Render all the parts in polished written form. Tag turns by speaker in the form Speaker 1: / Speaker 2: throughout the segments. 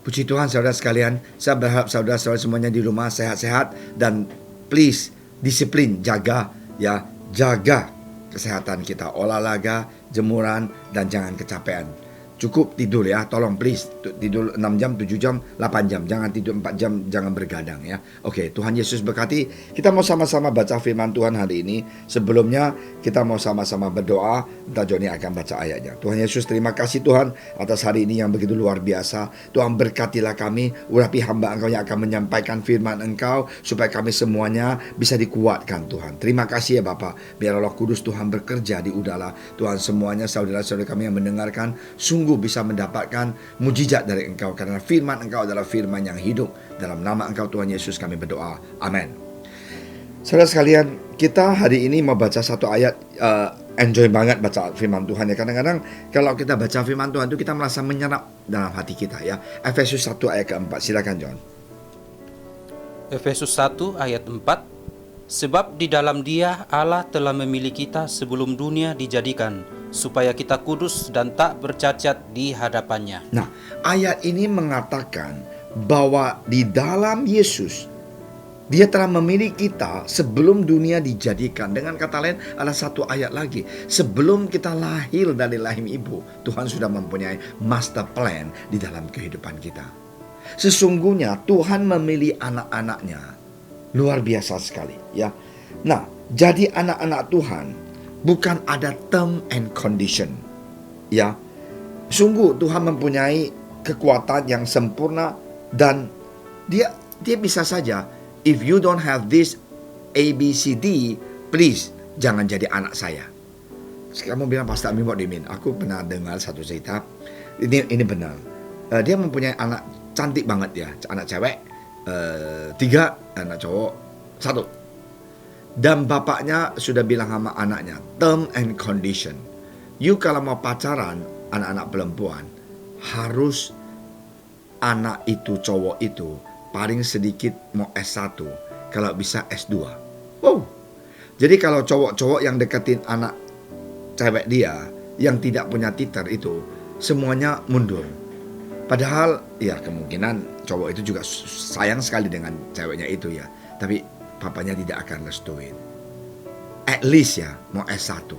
Speaker 1: Puji Tuhan saudara sekalian, saya berharap saudara-saudara semuanya di rumah sehat-sehat dan please disiplin, jaga kesehatan kita, olahraga, jemuran dan jangan kecapean. Cukup tidur ya, tolong please tidur 6 jam, 7 jam, 8 jam. Jangan tidur 4 jam, jangan bergadang ya. Oke, Tuhan Yesus berkati. Kita mau sama-sama baca firman Tuhan hari ini. Sebelumnya kita mau sama-sama berdoa. Entah Joni akan baca ayatnya. Tuhan Yesus, terima kasih Tuhan atas hari ini yang begitu luar biasa. Tuhan berkatilah kami, urapi hamba Engkau yang akan menyampaikan firman Engkau, supaya kami semuanya bisa dikuatkan Tuhan. Terima kasih ya Bapa. Biar Roh Kudus Tuhan bekerja di udara. Tuhan, semuanya saudara-saudara kami yang mendengarkan sungguh bisa mendapatkan mujizat dari Engkau, karena firman Engkau adalah firman yang hidup. Dalam nama Engkau Tuhan Yesus kami berdoa, amin. Saudara sekalian, kita hari ini mau baca satu ayat. Enjoy banget baca firman Tuhan ya. Kadang-kadang kalau kita baca firman Tuhan itu kita merasa menyerap dalam hati kita ya. Efesus 1 ayat ke-4, silakan John.
Speaker 2: Efesus 1 ayat 4. Sebab di dalam Dia Allah telah memilih kita sebelum dunia dijadikan, supaya kita kudus dan tak bercacat di hadapannya.
Speaker 1: Nah, ayat ini mengatakan bahwa di dalam Yesus Dia telah memilih kita sebelum dunia dijadikan. Dengan kata lain, ada satu ayat lagi. Sebelum kita lahir dari rahim ibu, Tuhan sudah mempunyai master plan di dalam kehidupan kita. Sesungguhnya Tuhan memilih anak-anaknya luar biasa sekali ya. Nah, jadi anak-anak Tuhan bukan ada term and condition ya. Sungguh Tuhan mempunyai kekuatan yang sempurna, dan dia bisa saja, if you don't have this ABCD, please jangan jadi anak saya. Kamu bilang, Pastor Amin, what do you mean? Aku pernah dengar satu cerita. Ini benar. Dia mempunyai anak cantik banget ya, anak cewek 3, anak cowok 1. Dan bapaknya sudah bilang sama anaknya, term and condition. You kalau mau pacaran anak-anak perempuan, harus anak itu, cowok itu paling sedikit mau S1, kalau bisa S2. Wow. Jadi kalau cowok-cowok yang deketin anak cewek dia yang tidak punya titer itu, semuanya mundur. Padahal ya kemungkinan cowok itu juga sayang sekali dengan ceweknya itu ya, tapi papanya tidak akan restuin. At least ya mau S1.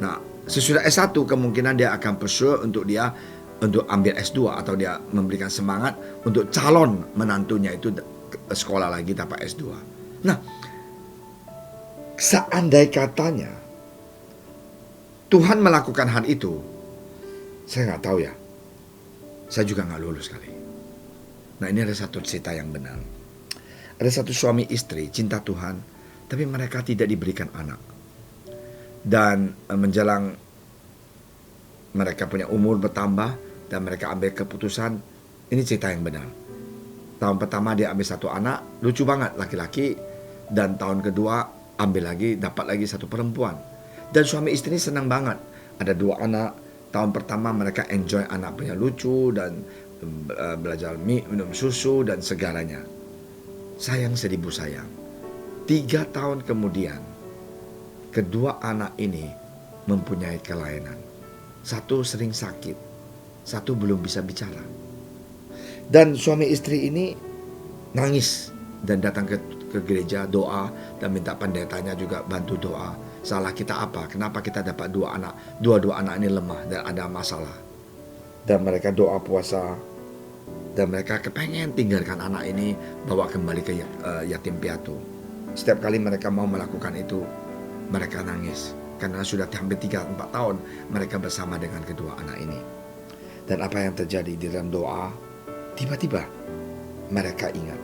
Speaker 1: Nah, sesudah S1 kemungkinan dia akan pursue untuk ambil S2, atau dia memberikan semangat untuk calon menantunya itu sekolah lagi dapat S2. Nah, seandai katanya Tuhan melakukan hal itu, saya nggak tahu ya. Saya juga nggak lulus kali. Nah, ini ada satu cerita yang benar. Ada satu suami istri cinta Tuhan, tapi mereka tidak diberikan anak. Dan menjelang mereka punya umur bertambah dan mereka ambil keputusan, ini cerita yang benar. Tahun pertama dia ambil 1 anak, lucu banget, laki-laki. Dan tahun kedua ambil lagi, dapat lagi 1 perempuan. Dan suami istri ini senang banget. Ada 2 anak. Tahun pertama mereka enjoy anak punya lucu dan belajar minum susu dan segalanya. Sayang seribu sayang. 3 tahun kemudian, kedua anak ini mempunyai kelainan. 1 sering sakit, 1 belum bisa bicara. Dan suami istri ini nangis dan datang ke gereja, doa, dan minta pendetanya juga bantu doa. Salah kita apa? Kenapa kita dapat 2 anak? Dua anak ini lemah dan ada masalah. Dan mereka doa puasa. Dan mereka kepengen tinggalkan anak ini, bawa kembali ke yatim piatu. Setiap kali mereka mau melakukan itu, mereka nangis. Karena sudah hampir 3-4 tahun mereka bersama dengan kedua anak ini. Dan apa yang terjadi di dalam doa, tiba-tiba mereka ingat.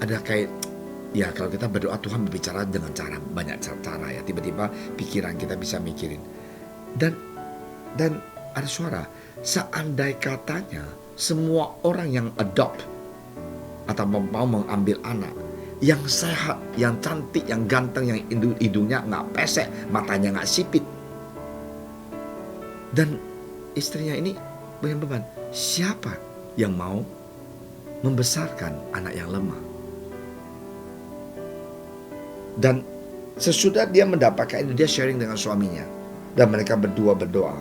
Speaker 1: Ada kayak, ya kalau kita berdoa Tuhan berbicara dengan banyak cara ya. Tiba-tiba pikiran kita bisa mikirin. Dan ada suara, seandai katanya semua orang yang adopt atau mau mengambil anak yang sehat, yang cantik, yang ganteng, yang hidungnya nggak pesek, matanya nggak sipit, dan istrinya ini beban, siapa yang mau membesarkan anak yang lemah? Dan sesudah dia mendapatkan itu, dia sharing dengan suaminya, dan mereka berdua berdoa,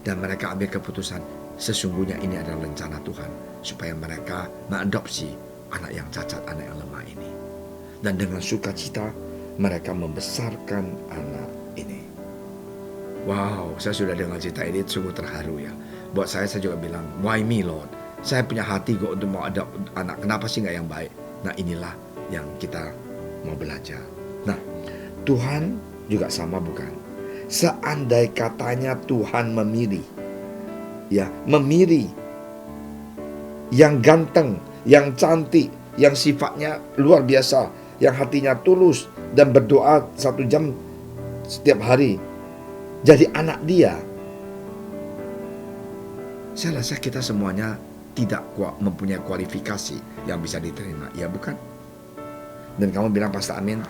Speaker 1: dan mereka ambil keputusan, sesungguhnya ini adalah rencana Tuhan supaya mereka mengadopsi anak yang cacat, anak yang lemah ini. Dan dengan sukacita mereka membesarkan anak ini. Wow, saya sudah dengar cerita ini sungguh terharu ya. Buat saya juga bilang, why me Lord? Saya punya hati kok untuk mau ada anak, kenapa sih nggak yang baik? Nah, inilah yang kita mau belajar. Nah, Tuhan juga sama bukan? Seandai katanya Tuhan memilih yang ganteng, yang cantik, yang sifatnya luar biasa, yang hatinya tulus dan berdoa 1 jam setiap hari, jadi anak dia, saya rasa kita semuanya tidak mempunyai kualifikasi yang bisa diterima, ya bukan? Dan kamu bilang, Pastor Amin,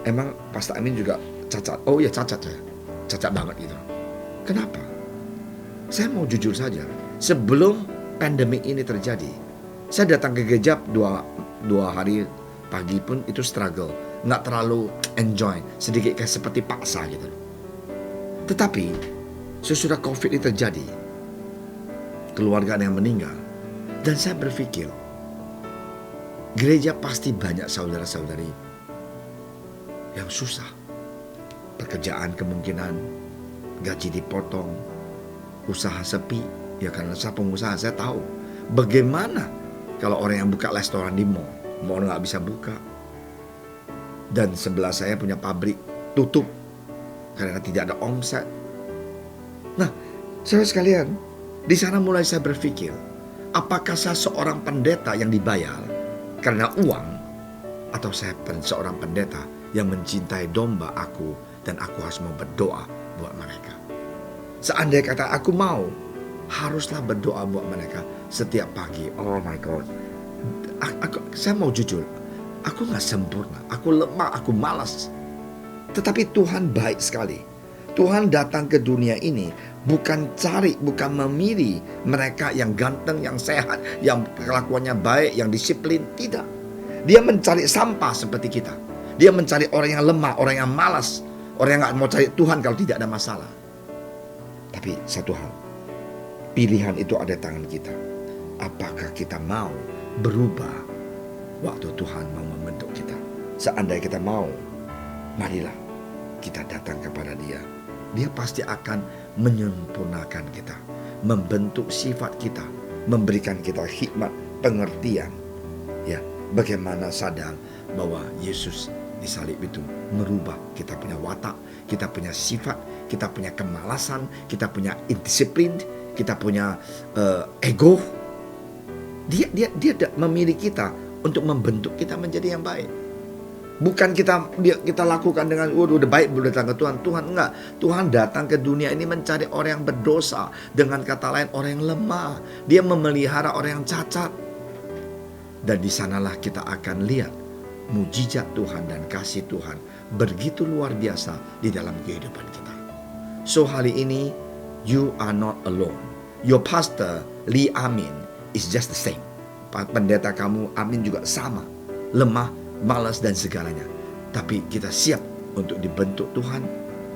Speaker 1: emang Pastor Amin juga cacat? Oh ya, cacat ya, cacat banget gitu. Kenapa? Saya mau jujur saja, sebelum pandemi ini terjadi, saya datang ke gereja dua hari pagi pun itu struggle, nggak terlalu enjoy, sedikit kayak seperti paksa gitu. Tetapi sesudah COVID ini terjadi, keluarga yang meninggal, dan saya berpikir, gereja pasti banyak saudara-saudari yang susah. Pekerjaan kemungkinan, gaji dipotong, usaha sepi. Ya karena saya pengusaha, saya tahu bagaimana kalau orang yang buka restoran di mall nggak bisa buka. Dan sebelah saya punya pabrik tutup karena tidak ada omset. Nah, saudara sekalian, di sana mulai saya berpikir, apakah saya seorang pendeta yang dibayar karena uang, atau saya seorang pendeta yang mencintai domba aku dan aku harus mau berdoa buat mereka. Seandainya kata aku mau, haruslah berdoa buat mereka setiap pagi. Oh my God, saya mau jujur, aku gak sempurna, aku lemah, aku malas. Tetapi Tuhan baik sekali. Tuhan datang ke dunia ini bukan memilih mereka yang ganteng, yang sehat, yang kelakuannya baik, yang disiplin. Tidak. Dia mencari sampah seperti kita. Dia mencari orang yang lemah, orang yang malas, orang yang gak mau cari Tuhan kalau tidak ada masalah. Tapi satu hal, pilihan itu ada di tangan kita. Apakah kita mau berubah waktu Tuhan mau membentuk kita? Seandainya kita mau, marilah kita datang kepada Dia. Dia pasti akan menyempurnakan kita, membentuk sifat kita, memberikan kita hikmat, pengertian. Ya, bagaimana sadar bahwa Yesus di salib itu merubah kita punya watak, kita punya sifat, kita punya kemalasan, kita punya indisiplin, kita punya ego. Dia memilih kita untuk membentuk kita menjadi yang baik. Bukan kita lakukan dengan udah baik udah datang ke Tuhan. Tuhan enggak. Tuhan datang ke dunia ini mencari orang yang berdosa. Dengan kata lain, orang yang lemah. Dia memelihara orang yang cacat. Dan di sanalah kita akan lihat mujizat Tuhan dan kasih Tuhan begitu luar biasa di dalam kehidupan kita. So hari ini, you are not alone. Your pastor Lee Amin is just the same. Pendeta kamu Amin juga sama, lemah, malas dan segalanya. Tapi kita siap untuk dibentuk Tuhan,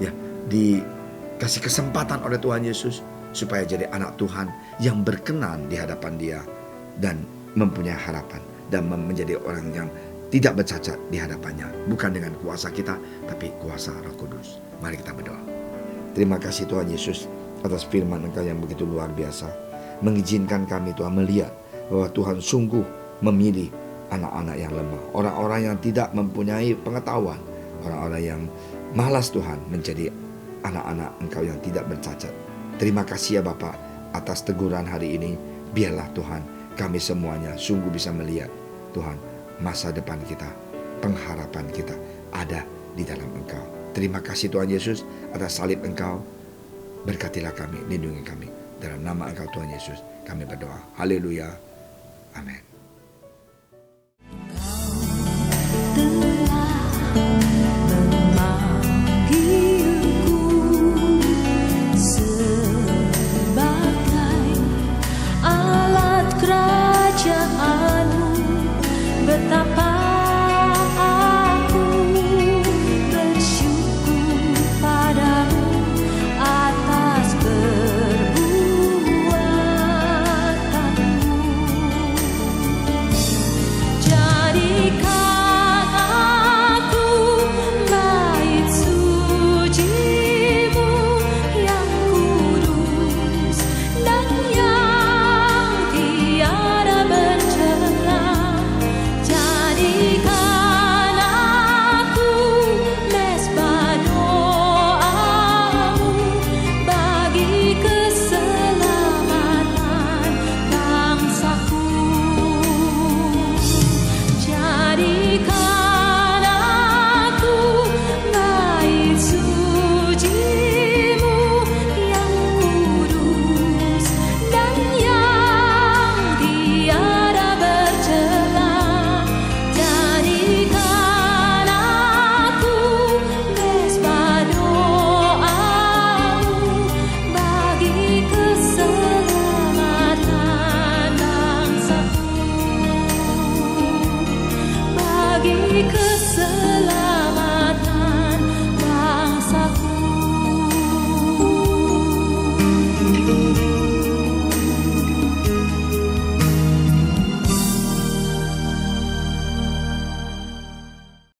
Speaker 1: ya, dikasih kesempatan oleh Tuhan Yesus supaya jadi anak Tuhan yang berkenan di hadapan Dia dan mempunyai harapan dan menjadi orang yang tidak bercacat di hadapannya, bukan dengan kuasa kita tapi kuasa Roh Kudus. Mari kita berdoa. Terima kasih Tuhan Yesus atas firman Engkau yang begitu luar biasa, mengizinkan kami Tuhan melihat bahwa Tuhan sungguh memilih anak-anak yang lemah, orang-orang yang tidak mempunyai pengetahuan, orang-orang yang malas Tuhan menjadi anak-anak Engkau yang tidak bercacat. Terima kasih ya Bapa atas teguran hari ini. Biarlah Tuhan kami semuanya sungguh bisa melihat Tuhan masa depan kita, pengharapan kita ada di dalam Engkau. Terima kasih Tuhan Yesus atas salib Engkau. Berkatilah kami, lindungi kami. Dalam nama Engkau Tuhan Yesus kami berdoa. Haleluya. Amin.